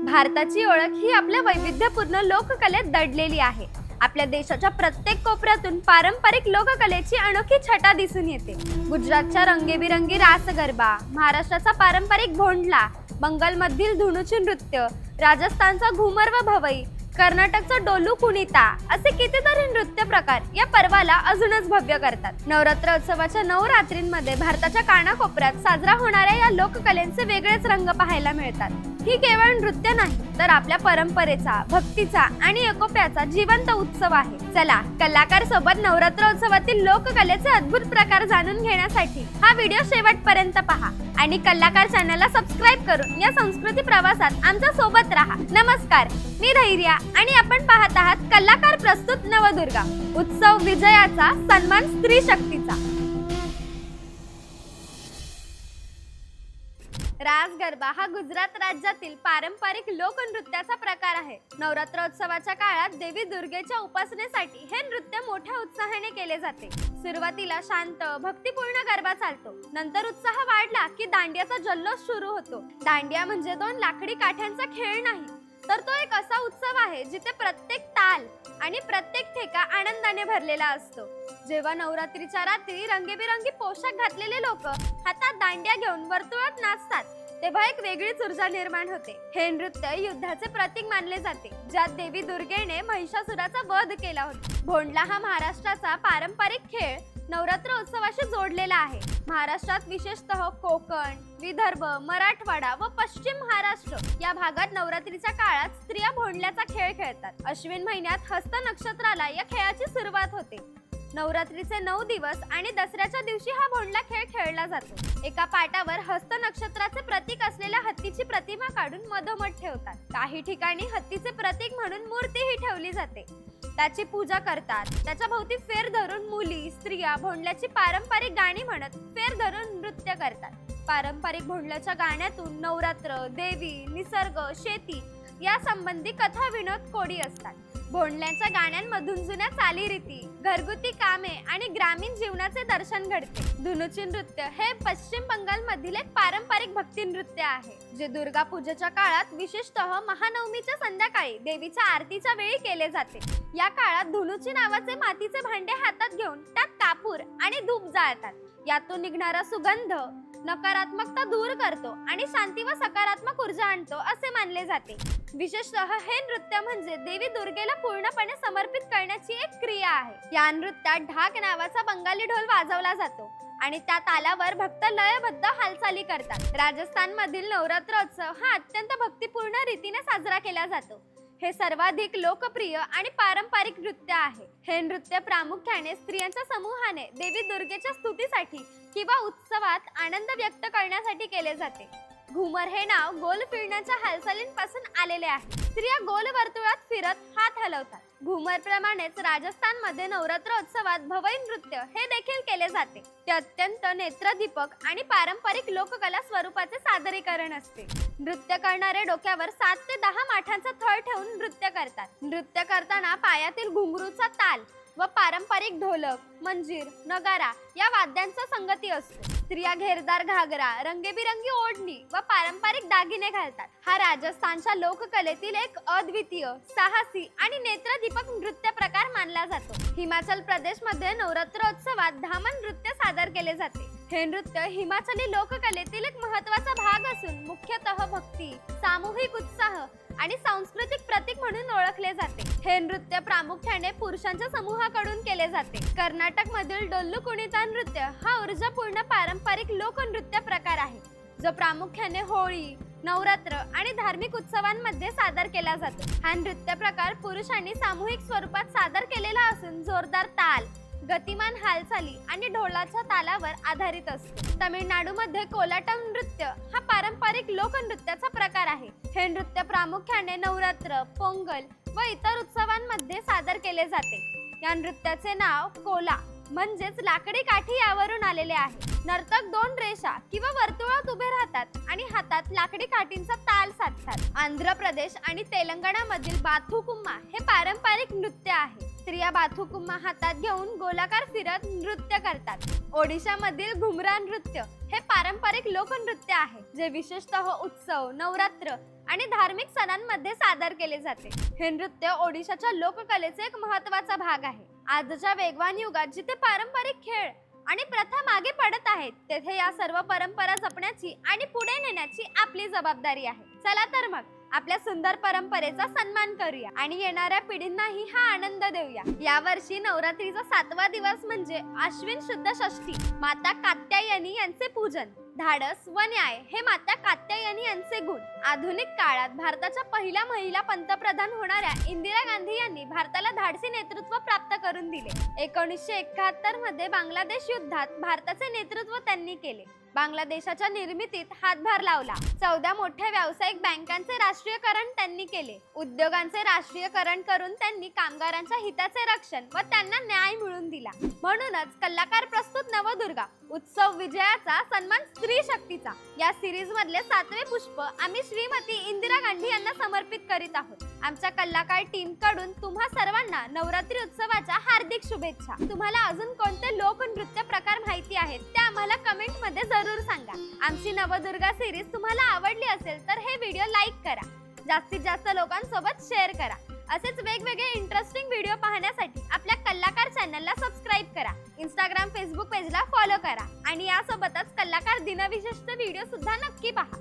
भारताची ओळख ही आपल्या वैविध्यपूर्ण लोककलेत दडलेली आहे। आपल्या देशाच्या प्रत्येक कोपऱ्यातून पारंपरिक लोककलेची अनोखी छटा दिसून येते। गुजरातच्या रंगीबेरंगी रास गरबा, महाराष्ट्राचा पारंपरिक भोंडला, बंगालमधील धुनुची नृत्य, राजस्थानचा घुमर व भवई, कर्नाटकचा डोलू कुणिता असे कितीतरी नृत्य प्रकार या पर्वाला अजूनच भव्य करतात। नवरात्र उत्सवाच्या 9 रात्रींमध्ये भारताच्या कानाकोपऱ्यात साजरा होणाऱ्या या लोककलेचे वेगळेच रंग पाहायला मिळतात। ही केवळ नृत्य नाही तर आपल्या परंपरेचा, भक्तीचा आणि एकोप्याचा जिवंत उत्सव आहे। चला कलाकार सोबत नवरात्र उत्सवातील लोककलेचे अद्भुत प्रकार जाणून घेण्यासाठी हा व्हिडिओ शेवटपर्यंत पहा आणि कलाकार चॅनलला सबस्क्राइब करून या संस्कृती प्रवासात आमच्या सोबत राहा। नमस्कार, मी धैर्या आणि आपण पाहत आहात कलाकार प्रस्तुत नवदुर्गा उत्सव विजयाचा सन्मान स्त्री शक्तीचा। रास गरबा हा गुजरात राज्यातील पारंपरिक लोकनृत्याचा प्रकार आहे। नवरात्रोत्सवाच्या काळात देवी दुर्गेच्या उपासनेसाठी हे नृत्य मोठ्या उत्साहाने केले जाते। सुरुवातीला शांत भक्तिपूर्ण गरबा चालतो, नंतर उत्साह वाढला की दांडियाचा जल्लोष सुरू होतो। दांडिया म्हणजे 2 लाकडी काठ्यांचा खेळ नाही, तर तो एक असा उत्सव आहे जिथे प्रत्येक ताल आणि प्रत्येक ठेका आनंदाने भरलेला असतो। जेव्हा नवरात्रीच्या रात्री रंगीबेरंगी पोशाख घातलेले लोक हातात दांड्या घेऊन वर्तुळात नाचतात, तेव्हा एक वेगळीच ऊर्जा निर्माण होते। हे नृत्य युद्धाचे प्रतीक मानले जाते, ज्यात देवी दुर्गेने महिषासुराचा वध केला होता। भोंडला हा महाराष्ट्राचा पारंपरिक खेळ नवरात्र उत्सवाशी जोडलेला आहे। महाराष्ट्रात विशेषतः कोकण, विदर्भ, मराठवाडा व पश्चिम महाराष्ट्र या भागात नवरात्रीच्या काळात स्त्रिया भोंडल्याचा खेळ खेळतात। अश्विन महिन्यात हस्त नक्षत्राला या खेळाची सुरुवात होते। नवरात्रीचे 9 दिवस आणि दसऱ्याच्या दिवशी हा भोंडला खेळ खेळला जातो। एका पाटावर हस्त नक्षत्राचे प्रतीक असलेल्या हत्तीची प्रतिमा काढून मधोमध ठेवतात। काही ठिकाणी हत्तीचे प्रतीक म्हणून मूर्तीही ठेवली जाते, त्याची पूजा करतात। त्याच्या भोवती फेर धरून मुली, स्त्रिया भोंडल्याची पारंपरिक गाणी म्हणत फेर धरून नृत्य करतात। पारंपरिक भोंडल्याच्या गाण्यातून नवरात्र, देवी, निसर्ग, शेती या संबंधी कथा विनोद कोडी असतात। भोंडल्याच्या गाण्यांमधून जुन्या चालीरीती, घरगुती कामे आणि ग्रामीण जीवनाचे दर्शन घडते। धुनुची नृत्य हे पश्चिम बंगालमधील एक पारंपरिक भक्ती नृत्य आहे, जे दुर्गा पूजेच्या काळात विशेषतः महानवमीच्या संध्याकाळी देवीच्या आरतीच्या वेळी केले जाते। या काळात धुनुची नावाचे मातीचे भांडे हातात घेऊन त्यात कापूर आणि धूप जाळतात। यातून निघणारा सुगंध नकारात्मकता दूर करतो आणि शांती व सकारात्मक ऊर्जा आणतो असे मानले जाते। विशेषतः हे नृत्य म्हणजे देवी दुर्गेला पूर्णपणे समर्पित करण्याची एक क्रिया आहे। या नृत्यात ढाक नावाचा बंगाली ढोल वाजवला जातो आणि त्या तालावर भक्त लयबद्ध हालचाली करतात। राजस्थानमधील नवरात्रोत्सव हा अत्यंत भक्तिपूर्ण रीतीने साजरा केला जातो। हे सर्वाधिक लोकप्रिय आणि पारंपरिक नृत्य आहे। हे नृत्य प्रामुख्याने स्त्रियांच्या समूहाने देवी दुर्गेच्या स्तुतीसाठी किंवा उत्सवात आनंद व्यक्त करण्यासाठी केले जाते। घुमर हे नाव गोल फिरण्याच्या हालचालींपासून आलेले आहे। स्त्रिया गोल वर्तुळात फिरत हात हलवतात। घुमर प्रमाणेच राजस्थानमध्ये नवरात्र उत्सवात भवई नृत्य हे देखील केले जाते। ते अत्यंत नेत्रदीपक आणि पारंपरिक लोककला स्वरूपाचे सादरीकरण असते। नृत्य करणारे डोक्यावर 7 ते 10 माठांचा थर ठेवून नृत्य करतात। नृत्य करताना पायातील घुंगरूचा ताल व पारंपरिक ढोलक, मंजीर, नगारा या वाद्यांचा संगती असतो। स्त्रिया घेरदार घागरा, रंगीबेरंगी ओढणी व पारंपरिक दागिने घालतात। हा राजस्थानच्या लोककलेतील एक अद्वितीय, साहसी आणि नेत्रदीपक नृत्य प्रकार मानला जातो। हिमाचल प्रदेशमध्ये नवरात्रोत्सवात धामन नृत्य सादर केले जाते। हे नृत्य हिमाचली लोककलेतील एक महत्त्वाचा भाग असून मुख्यतः भक्ती, सामूहिक उत्साह आणि सांस्कृतिक प्रतीक म्हणून ओळखले जाते। हे नृत्य प्रामुख्याने पुरुषांच्या समूहाकडून केले जाते। कर्नाटक मधील डोल्लू कुणिता नृत्य हा ऊर्जापूर्ण पारंपरिक लोकनृत्य प्रकार आहे, जो प्रामुख्याने होळी, नवरात्र आणि धार्मिक उत्सवांमध्ये सादर केला जातो। हा नृत्य प्रकार पुरुषांनी सामूहिक स्वरूपात सादर केलेला असून जोरदार ताल, गतिमान हालचाली आणि ढोलाच्या तालावर आधारित असतो। तमिळनाडूमध्ये कोलाटम नृत्य हा पारंपरिक लोकनृत्याचा प्रकार आहे। हे नृत्य प्रामुख्याने नवरात्र, पोंगल व इतर उत्सवांमध्ये सादर केले जाते। या नृत्याचे नाव कोला म्हणजेच लाकडी काठी यावरून आलेले आहे। नर्तक 2 रेषा किंवा वर्तुळात उभे राहतात आणि हातात लाकडी काठींचा ताल साधतात। आंध्र प्रदेश आणि तेलंगणामधील बाथुकुम्मा हे पारंपरिक नृत्य आहे। स्त्रिया बाथुकुम्मा हातात घेऊन गोलाकार फिरत नृत्य करतात। ओडिशामधील घुमरा नृत्य हे पारंपरिक लोकनृत्य आहे, जे विशेषतः उत्सव, नवरात्र आणि धार्मिक सणांमध्ये सादर केले जाते. हे नृत्य ओडिशाच्या लोककलेचा एक महत्त्वाचा भाग आहे. आजच्या वेगवान युगात जिथे पारंपरिक खेळ आणि प्रथा मागे पडत आहेत, तेथे या सर्व परंपरा जपण्याची आणि पुढे नेण्याची आपली जबाबदारी आहे. चला तर मग आपल्या सुंदर परंपरेचा सन्मान करूया आणि येणाऱ्या पिढींनाही हा आनंद देऊया. यावर्षी नवरात्रीचा 7वा दिवस म्हणजे आश्विन शुद्ध षष्ठी. माता कात्यायनी यांचे पूजन. धाडस व न्याय हे माता कात्यायनी यांचे गुण. आधुनिक काळात भारताच्या पहिल्या महिला पंतप्रधान होणाऱ्या इंदिरा गांधी यांनी भारताला धाडसी नेतृत्व प्राप्त करून दिले. 1971 मध्ये बांगलादेश युद्धात भारताचे नेतृत्व त्यांनी केले. बांगलादेशाच्या निर्मितीत हातभार लावला. 14 मोठ्या व्यावसायिक बँकांचे राष्ट्रीयकरण त्यांनी केले. उद्योगांचे राष्ट्रीयकरण करून त्यांनी कामगारांच्या हिताचे रक्षण व त्यांना न्याय मिळवून दिला. म्हणूनच कलाकार प्रस्तुत नवदुर्गा उत्सव विजयाचा सन्मान स्त्री शक्तीचा या सिरीज मधले 7वे पुष्प आम्ही श्रीमती इंदिरा गांधी यांना समर्पित करीत आहोत. आमच्या कलाकार टीम कडून तुम्हा सर्वांना नवरात्री उत्सवाच्या हार्दिक शुभेच्छा. तुम्हाला अजून कोणते लोकनृत्य प्रकार माहिती आहेत ते आम्हाला कमेंट मध्ये जरूर सांगा. आमची नवदुर्गा सिरीज तुम्हाला आवडली असेल तर हे व्हिडिओ लाईक करा, जास्तीत जास्त लोकांसोबत शेअर करा. असेच वेगवेगळे इंटरेस्टिंग व्हिडिओ पाहण्यासाठी आपल्या कलाकार चॅनलला सबस्क्राईब करा. इंस्टाग्राम फेसबुक पेजला फॉलो करा आणि यासोबतच कलाकार दिनविशेष व्हिडिओ सुद्धा नक्की पहा.